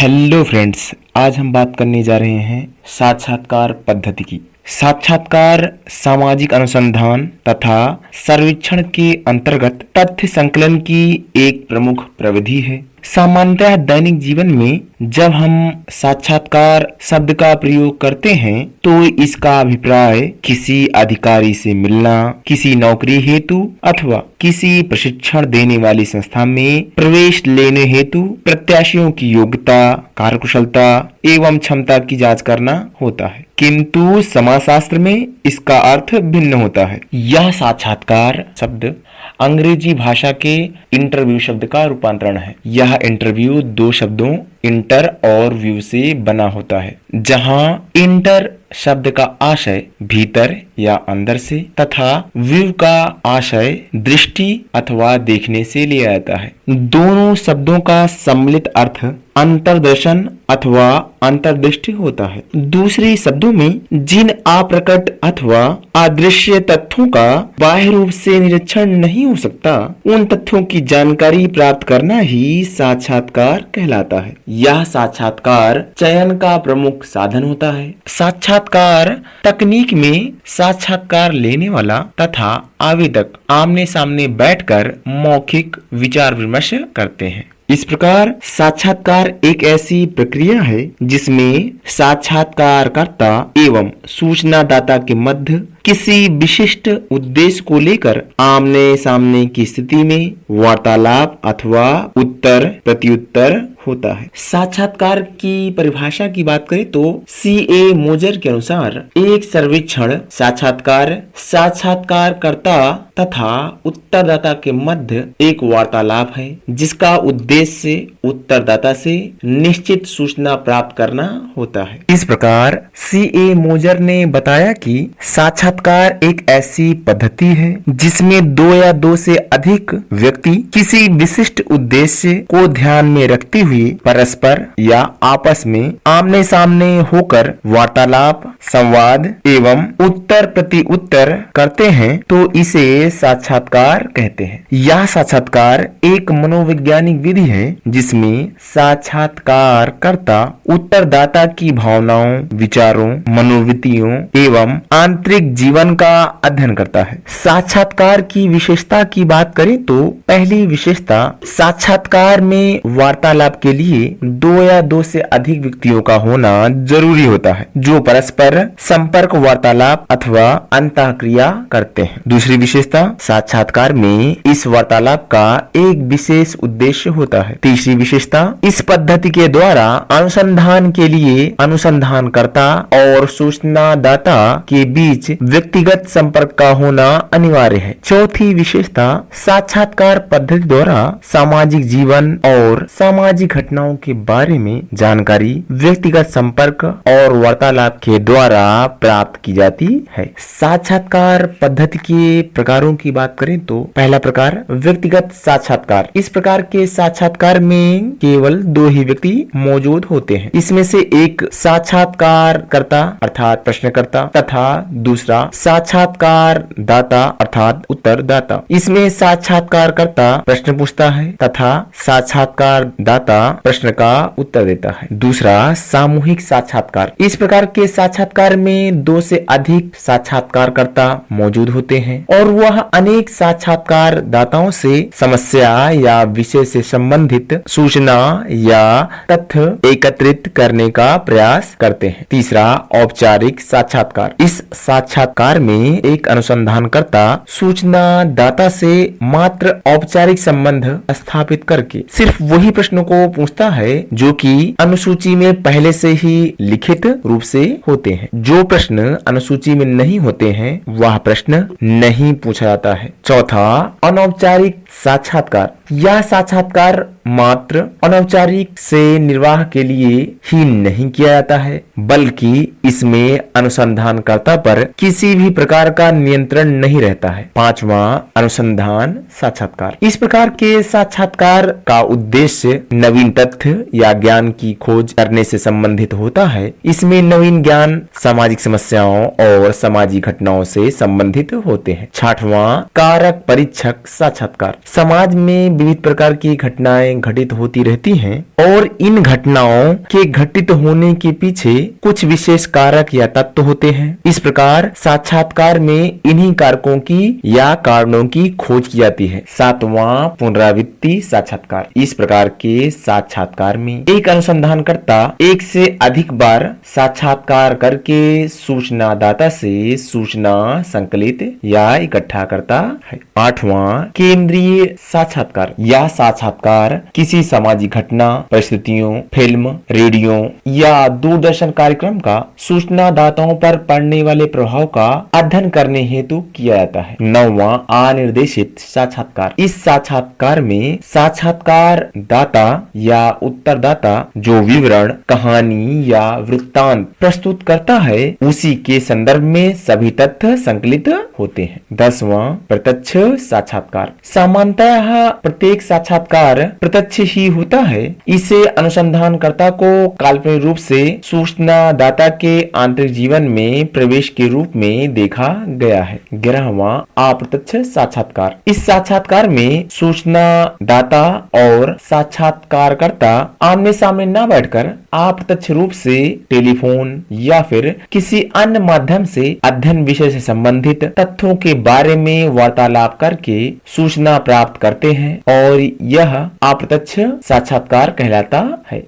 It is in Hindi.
हेलो फ्रेंड्स, आज हम बात करने जा रहे हैं साक्षात्कार पद्धति की। साक्षात्कार सामाजिक अनुसंधान तथा सर्वेक्षण के अंतर्गत तथ्य संकलन की एक प्रमुख प्रविधि है। सामान्यतः दैनिक जीवन में जब हम साक्षात्कार शब्द का प्रयोग करते हैं तो इसका अभिप्राय किसी अधिकारी से मिलना, किसी नौकरी हेतु अथवा किसी प्रशिक्षण देने वाली संस्था में प्रवेश लेने हेतु प्रत्याशियों की योग्यता, कार्यकुशलता एवं क्षमता की जांच करना होता है। किंतु समाजशास्त्र में इसका अर्थ भिन्न होता है। यह साक्षात्कार शब्द अंग्रेजी भाषा के इंटरव्यू शब्द का रूपांतरण है। यह इंटरव्यू दो शब्दों इंटर और व्यू से बना होता है, जहां इंटर शब्द का आशय भीतर या अंदर से तथा व्यू का आशय दृष्टि अथवा देखने से लिया जाता है। दोनों शब्दों का सम्मिलित अर्थ अंतर्दर्शन अथवा अंतर्दृष्टि होता है। दूसरे शब्दों में जिन अप्रकट अथवा अदृश्य तथ्यों का बाह्य रूप से निरीक्षण नहीं हो सकता, उन तथ्यों की जानकारी प्राप्त करना ही साक्षात्कार कहलाता है। यह साक्षात्कार चयन का प्रमुख साधन होता है। साक्षात्कार तकनीक में साक्षात्कार लेने वाला तथा आवेदक आमने सामने बैठकर मौखिक विचार विमर्श करते हैं। इस प्रकार साक्षात्कार एक ऐसी प्रक्रिया है जिसमें साक्षात्कारकर्ता एवं सूचनादाता के मध्य किसी विशिष्ट उद्देश्य को लेकर आमने सामने की स्थिति में वार्तालाप अथवा उत्तर प्रत्युत्तर होता है। साक्षात्कार की परिभाषा की बात करें तो C.A. मोजर के अनुसार एक सर्वेक्षण साक्षात्कार साक्षात्कारकर्ता तथा उत्तरदाता के मध्य एक वार्तालाप है, जिसका उद्देश्य उत्तरदाता से निश्चित सूचना प्राप्त करना होता है। इस प्रकार C.A. मोजर ने बताया कि साक्षात्कार एक ऐसी पद्धति है जिसमें दो या दो से अधिक व्यक्ति किसी विशिष्ट उद्देश्य को ध्यान में रखते हुए परस्पर या आपस में आमने सामने होकर वार्तालाप, संवाद एवं उत्तर प्रति उत्तर करते हैं, तो इसे साक्षात्कार कहते हैं। यह साक्षात्कार एक मनोवैज्ञानिक विधि है जिसमें साक्षात्कारकर्ता उत्तरदाता की भावनाओं, विचारों, मनोवृत्तियों एवं आंतरिक जीवन का अध्ययन करता है। साक्षात्कार की विशेषता की बात करें तो पहली विशेषता, साक्षात्कार में वार्तालाप के लिए दो या दो से अधिक व्यक्तियों का होना जरूरी होता है जो परस्पर संपर्क वार्तालाप अथवा अंतःक्रिया करते हैं। दूसरी विशेषता, साक्षात्कार में इस वार्तालाप का एक विशेष उद्देश्य होता है। तीसरी विशेषता, इस पद्धति के द्वारा अनुसंधान के लिए अनुसंधानकर्ता और सूचनादाता के बीच व्यक्तिगत संपर्क का होना अनिवार्य है। चौथी विशेषता, साक्षात्कार पद्धति द्वारा सामाजिक जीवन और सामाजिक घटनाओं के बारे में जानकारी व्यक्तिगत संपर्क और वार्तालाप के द्वारा प्राप्त की जाती है। साक्षात्कार पद्धति के प्रकारों की बात करें तो पहला प्रकार, व्यक्तिगत साक्षात्कार। इस प्रकार के साक्षात्कार में केवल दो ही व्यक्ति मौजूद होते हैं। इसमें से एक साक्षात्कारकर्ता अर्थात प्रश्नकर्ता तथा दूसरा साक्षात्कारदाता अर्थात उत्तरदाता। इसमें साक्षात्कारकर्ता प्रश्न पूछता है तथा साक्षात्कारदाता प्रश्न का उत्तर देता है। दूसरा, सामूहिक साक्षात्कार। इस प्रकार के साक्षात्कार में दो से अधिक साक्षात्कारकर्ता मौजूद होते हैं और वह अनेक साक्षात्कारदाताओं से समस्या या विषय से संबंधित सूचना या तथ्य एकत्रित करने का प्रयास करते हैं। तीसरा, औपचारिक साक्षात्कार। इस साक्षात्कार में एक अनुसंधानकर्ता सूचनादाता से मात्र औपचारिक संबंध स्थापित करके सिर्फ वही प्रश्नों को पूछता है जो कि अनुसूची में पहले से ही लिखित रूप से होते हैं। जो प्रश्न अनुसूची में नहीं होते हैं वह प्रश्न नहीं पूछा जाता है। चौथा, अनौपचारिक साक्षात्कार। यह साक्षात्कार मात्र अनौपचारिक से निर्वाह के लिए ही नहीं किया जाता है, बल्कि इसमें अनुसंधानकर्ता पर किसी भी प्रकार का नियंत्रण नहीं रहता है। पांचवा, अनुसंधान साक्षात्कार। इस प्रकार के साक्षात्कार का उद्देश्य नवीन तथ्य या ज्ञान की खोज करने से संबंधित होता है। इसमें नवीन ज्ञान सामाजिक समस्याओं और सामाजिक घटनाओं से संबंधित होते हैं। छठवां, कारक परीक्षक साक्षात्कार। समाज में विविध प्रकार की घटनाएं घटित होती रहती हैं और इन घटनाओं के घटित होने के पीछे कुछ विशेष कारक या तत्व होते हैं। इस प्रकार साक्षात्कार में इन्हीं कारकों की या कारणों की खोज की जाती है। 7वां पुनरावृत्ति साक्षात्कार। इस प्रकार के साक्षात्कार में एक अनुसंधानकर्ता एक से अधिक बार साक्षात्कार करके सूचनादाता से सूचना संकलित या इकट्ठा करता है। 8वां केंद्रीय साक्षात्कार। यह साक्षात्कार किसी सामाजिक घटना, परिस्थितियों, फिल्म, रेडियो या दूरदर्शन कार्यक्रम का सूचनादाताओं पर पड़ने वाले प्रभाव का अध्ययन करने हेतु किया जाता है। 9वां अनिर्देशित साक्षात्कार। इस साक्षात्कार में साक्षात्कार दाता या उत्तरदाता जो विवरण, कहानी या वृत्तांत प्रस्तुत करता है उसी के संदर्भ में सभी तथ्य संकलित होते हैं। 10वां प्रत्यक्ष साक्षात्कार। सामान्यतः प्रत्येक साक्षात्कार प्रत्यक्ष ही होता है। इसे अनुसंधानकर्ता को काल्पनिक रूप से सूचनादाता के आंतरिक जीवन में प्रवेश के रूप में देखा गया है। 11वां अप्रत्यक्ष साक्षात्कार। इस साक्षात्कार में सूचनादाता और साक्षात्कारकर्ता आमने सामने न बैठकर अप्रत्यक्ष रूप से टेलीफोन या फिर किसी अन्य माध्यम से अध्ययन विषय से संबंधित तथ्यों के बारे में वार्तालाप करके सूचना प्राप्त करते हैं और यह अप्रत्यक्ष साक्षात्कार कहलाता है।